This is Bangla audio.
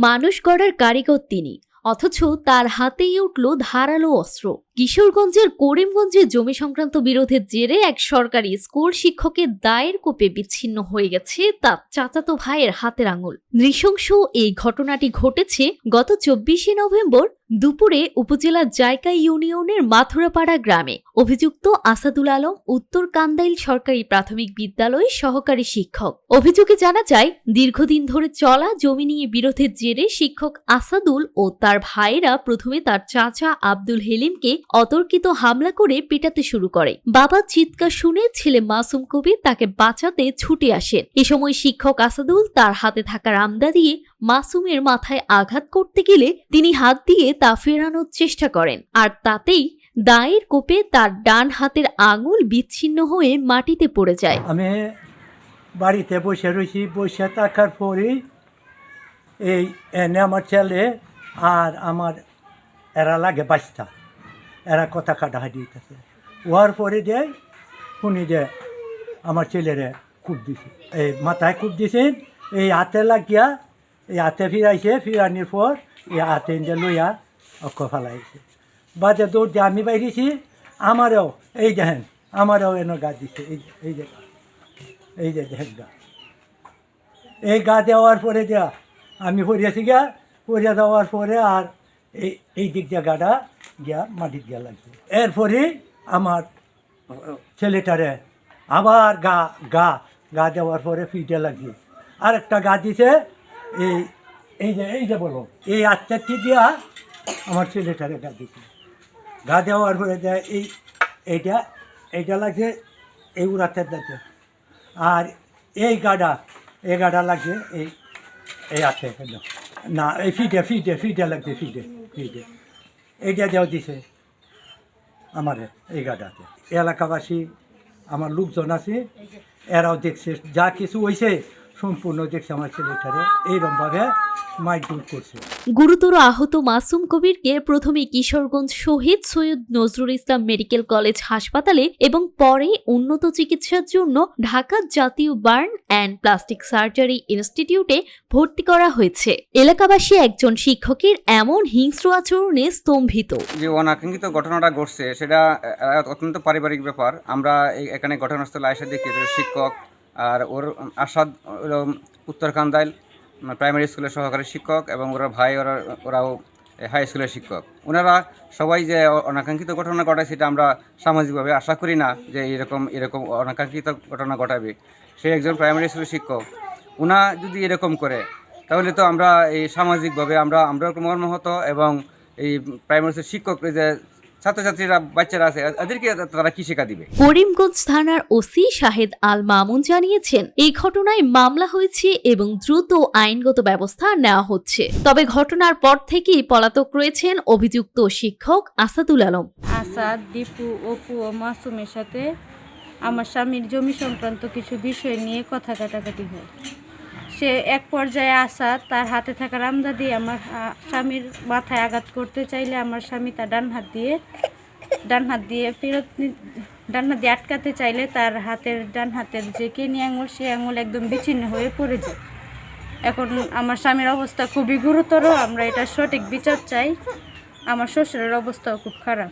মানুষ গড়ার কারিগর তিনি, অথচ তার হাতেই উঠল ধারালো অস্ত্র। কিশোরগঞ্জের করিমগঞ্জে জমি সংক্রান্ত বিরোধের জেরে এক সরকারি স্কুল শিক্ষকের দায়ের কোপে বিচ্ছিন্ন হয়ে গেছে তার চাচাতো ভাইয়ের হাতের আঙুল। নৃশংস এই ঘটনাটি ঘটেছে গত 24শে নভেম্বর দুপুরে উপজেলার জায়কা ইউনিয়নের মাথুরাপাড়া গ্রামে। অভিযুক্ত আসাদুল আলম উত্তর কান্দাইল সরকারি প্রাথমিক বিদ্যালয়ের সহকারী শিক্ষক। অভিযোগে জানা যায়, দীর্ঘদিন ধরে চলা জমি নিয়ে বিরোধের জেরে শিক্ষক আসাদুল ও তার ভাইয়েরা প্রথমে তার চাচা আব্দুল হেলিমকে অতর্কিত হামলা করে পেটাতে শুরু করে। বাবা চিৎকার শুনে ছেলে মাসুম কবির তাকে বাঁচাতে ছুটে আসেন। এ সময় শিক্ষক আসাদুল তার হাতে থাকা রামদা দিয়ে মাসুমের মাথায় আঘাত করতে গেলে তিনি হাত দিয়ে তা ফেরানোর চেষ্টা করেন, আর তাতেই দায়ের কোপে তার ডান হাতের আঙুল বিচ্ছিন্ন হয়ে মাটিতে পড়ে যায়। আমি বাড়িতে বসে রয়েছি, বসে থাকার পরেই এই এনে আমার ছেলে আর আমার এরা লাগে বাচ্চা, এরা কথা কাটাকাটি দিতেছে। ওয়ার পরে যে শুনি যে আমার ছেলেরে কূপ দিছে, এই মাথায় কূপ দিছেন, এই হাতে লাগিয়া এই হাতে ফিরাইছে, ফিরানির পর এই হাতে যে লইয়া অক্ষ ফেলাইছে। বাজে দৌড় দিয়ে আমি বাইরেছি, আমারও এই দেখেন, আমারও এনে গা দিছে, এই যে এই যে দেখেন গা, এই গা দেওয়ার পরে দেওয়া আমি পড়িয়াছি গিয়া, পড়িয়া দেওয়ার পরে আর এই দিক দিয়ে গাটা গিয়া মাটির দিয়া লাগছে। এরপরে আমার ছেলেটারে আবার গা গা গা দেওয়ার পরে ফিটে লাগছে, আর একটা গা দিছে এই যে বলো এই আত্মাটি দিয়া আমার ছেলেটারে গা দিছে। গা দেওয়ার পরে দেয় এইটা লাগছে এই উড়াতে দাঁতে, আর এই গাডা লাগছে এই হাতে না, এই ফিটে লাগছে, ফিটে এইটা দেওয়া দিছে আমারে এই গাডাতে। এলাকাবাসী আমার লোকজন আছে, এরাও দেখছে, যা কিছু হয়েছে সম্পূর্ণ দেখছে আমার ছেলেটারে এইরকমভাবে মারধর করছে। গুরুতর আহত মাসুম কবিরকে প্রথমে কিশোরগঞ্জ শহীদ সৈয়দ নজরুল ইসলাম মেডিকেল কলেজ হাসপাতালে এবং পরে উন্নত চিকিৎসার জন্য ঢাকা জাতীয় বার্ন অ্যান্ড প্লাস্টিক সার্জারি ইনস্টিটিউটে ভর্তি করা হয়েছে। এলাকাবাসী একজন শিক্ষকের এমন হিংস্র আচরণে স্তম্ভিত। যে অনাকাঙ্ক্ষিত ঘটনাটা ঘটছে সেটা অত্যন্ত পারিবারিক ব্যাপার। আমরা এখানে ঘটনাস্থলে এসে দেখি শিক্ষক আর ওর আসাদ উত্তর কান্দাইল প্রাইমারি স্কুলের সহকারী শিক্ষক এবং ওরা ভাই ওরাও হাই স্কুলের শিক্ষক। ওনারা সবাই যে অনাকাঙ্ক্ষিত ঘটনা ঘটায় সেটা আমরা সামাজিকভাবে আশা করি না যে এরকম অনাকাঙ্ক্ষিত ঘটনা ঘটাবে। সে একজন প্রাইমারি স্কুলের শিক্ষক, ওনা যদি এরকম করে তাহলে তো আমরা এই সামাজিকভাবে আমরা মর্মাহত, এবং এই প্রাইমারি স্কুলের শিক্ষক যে ছাত্রছাত্রীরা বাচ্চারা আছে এদেরকে তারা কি শিক্ষা দিবে? করিমগঞ্জ থানার ওসি শাহেদ আল মামুন জানিয়েছেন, এই ঘটনায় মামলা হয়েছে এবং দ্রুত আইনগত ব্যবস্থা নেওয়া হচ্ছে। তবে ঘটনার পর থেকেই পলাতক রয়েছেন অভিযুক্ত শিক্ষক আসাদুল আলম। আসাদ, দীপু, অপু ও মাসুমের সাথে আমার স্বামীর জমি সংক্রান্ত কিছু বিষয় নিয়ে কথা কাটাকাটি হয়। সে এক পর্যায়ে আসাদ তার হাতে থাকা রামদা দিয়ে আমার স্বামীর মাথায় আঘাত করতে চাইলে আমার স্বামী তার ডান হাত দিয়ে আটকাতে চাইলে তার ডান হাতের যে কেনি আঙুল, সে আঙুল একদম বিচ্ছিন্ন হয়ে পড়ে যায়। এখন আমার স্বামীর অবস্থা খুবই গুরুতর, আমরা এটা সঠিক বিচার চাই। আমার শ্বশুরের অবস্থাও খুব খারাপ।